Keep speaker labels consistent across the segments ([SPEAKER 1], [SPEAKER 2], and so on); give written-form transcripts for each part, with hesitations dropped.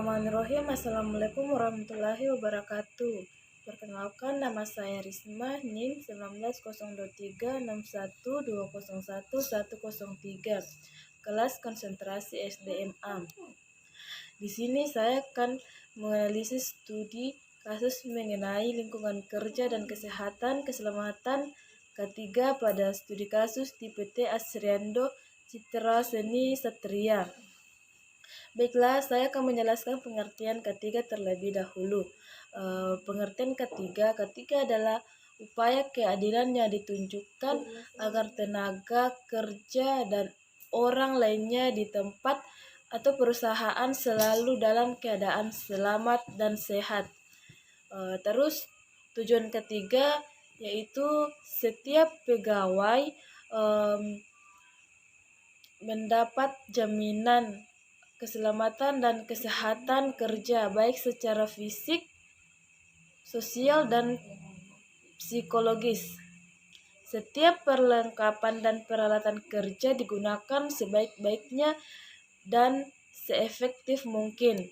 [SPEAKER 1] Bismillahirrahmanirrahim. Assalamualaikum warahmatullahi wabarakatuh. Perkenalkan, nama saya Risma, NIM 1903612011103, kelas konsentrasi SDMA. Di sini saya akan menganalisis studi kasus mengenai lingkungan kerja dan kesehatan keselamatan ketiga pada studi kasus di PT Asriando Citra Seni Satria. Baiklah, saya akan menjelaskan pengertian ketiga terlebih dahulu. Pengertian ketiga adalah upaya keadilan yang ditunjukkan agar tenaga kerja dan orang lainnya di tempat atau perusahaan selalu dalam keadaan selamat dan sehat. Terus tujuan ketiga yaitu setiap pegawai mendapat jaminan keselamatan dan kesehatan kerja baik secara fisik, sosial, dan psikologis. Setiap perlengkapan dan peralatan kerja digunakan sebaik-baiknya dan seefektif mungkin.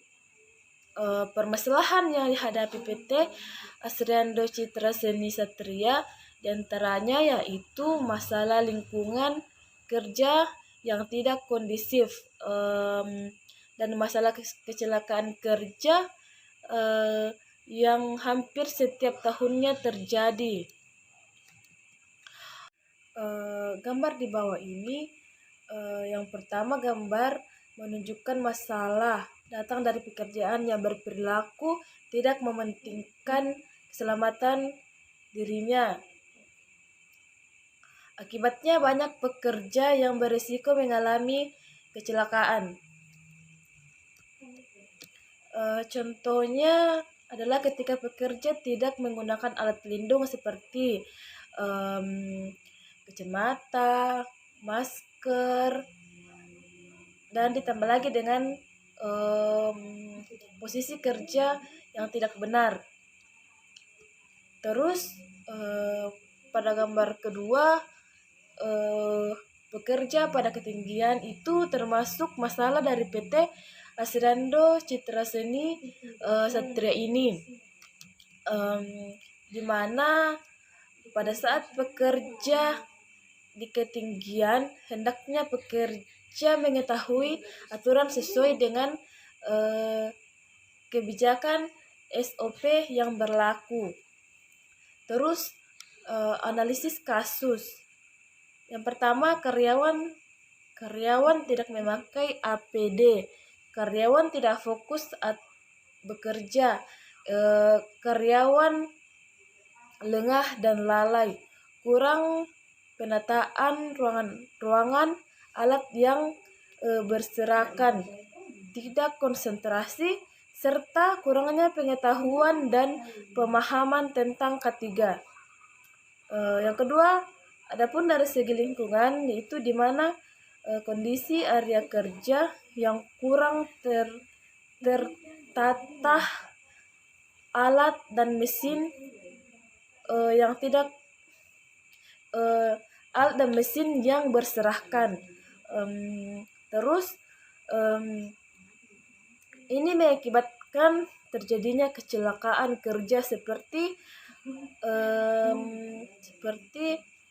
[SPEAKER 1] Permasalahan yang dihadapi PT Asriando Citra Seni Satria diantaranya yaitu masalah lingkungan kerja yang tidak kondisif dan masalah kecelakaan kerja yang hampir setiap tahunnya terjadi. Gambar di bawah ini yang pertama gambar menunjukkan masalah datang dari pekerjaan yang berperilaku tidak mementingkan keselamatan dirinya. Akibatnya banyak pekerja yang berisiko mengalami kecelakaan. Contohnya adalah ketika pekerja tidak menggunakan alat pelindung seperti kacamata, masker, dan ditambah lagi dengan posisi kerja yang tidak benar. Terus pada gambar kedua, bekerja pada ketinggian itu termasuk masalah dari PT Asriando Citra Seni Satria ini, di mana pada saat bekerja di ketinggian hendaknya pekerja mengetahui aturan sesuai dengan kebijakan SOP yang berlaku. Terus analisis kasus. Yang pertama, karyawan tidak memakai APD, karyawan tidak fokus bekerja, karyawan lengah dan lalai, kurang penataan ruangan, alat yang berserakan, tidak konsentrasi, serta kurangnya pengetahuan dan pemahaman tentang ketiga. Yang kedua, adapun dari segi lingkungan, yaitu di mana kondisi area kerja yang kurang tertata, alat dan mesin yang tidak alat dan mesin yang berserakan. Terus ini mengakibatkan terjadinya kecelakaan kerja seperti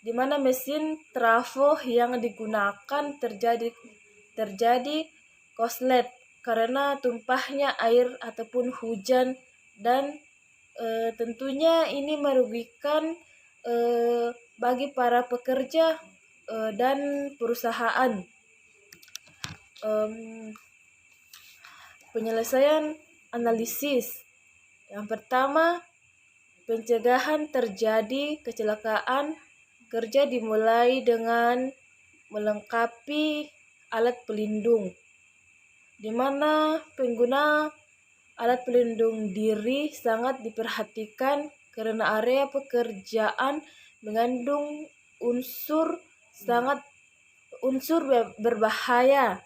[SPEAKER 1] di mana mesin trafo yang digunakan terjadi koslet karena tumpahnya air ataupun hujan, dan tentunya ini merugikan bagi para pekerja dan perusahaan. Penyelesaian analisis. Yang pertama, pencegahan terjadi kecelakaan kerja dimulai dengan melengkapi alat pelindung, di mana pengguna alat pelindung diri sangat diperhatikan karena area pekerjaan mengandung unsur berbahaya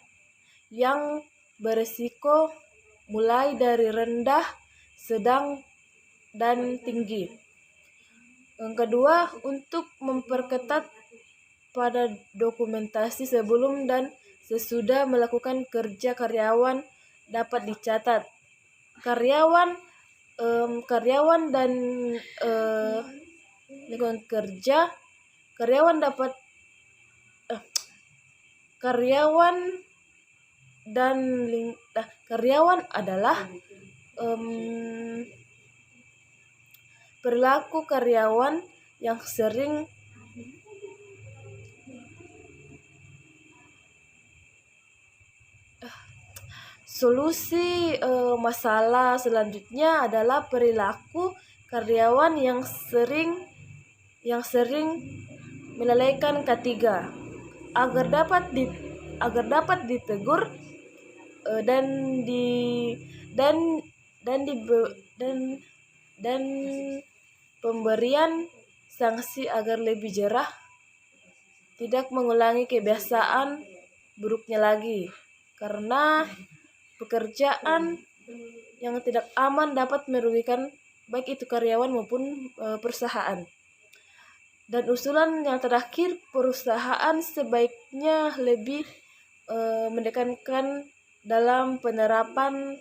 [SPEAKER 1] yang berisiko mulai dari rendah, sedang, dan tinggi. Yang kedua, untuk memperketat pada dokumentasi sebelum dan sesudah melakukan kerja karyawan dapat dicatat karyawan karyawan dan lingkungan kerja, karyawan dapat karyawan adalah perilaku karyawan yang sering solusi masalah selanjutnya adalah perilaku karyawan yang sering melalaikan ketiga agar dapat ditegur dan pemberian sanksi agar lebih jerah, tidak mengulangi kebiasaan buruknya lagi, karena pekerjaan yang tidak aman dapat merugikan baik itu karyawan maupun perusahaan. Dan usulan yang terakhir, perusahaan sebaiknya lebih menekankan dalam penerapan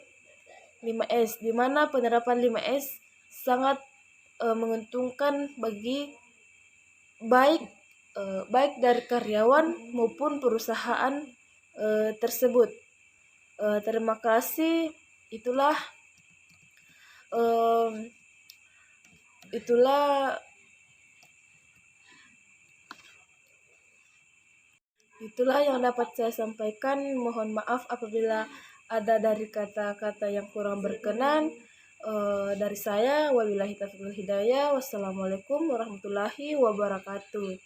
[SPEAKER 1] 5S, di mana penerapan 5S sangat menguntungkan bagi baik dari karyawan maupun perusahaan tersebut. Terima kasih. Itulah yang dapat saya sampaikan. Mohon maaf apabila ada dari kata-kata yang kurang berkenan. Dari saya, wabillahi taufiq wal hidayah. Wassalamualaikum warahmatullahi wabarakatuh.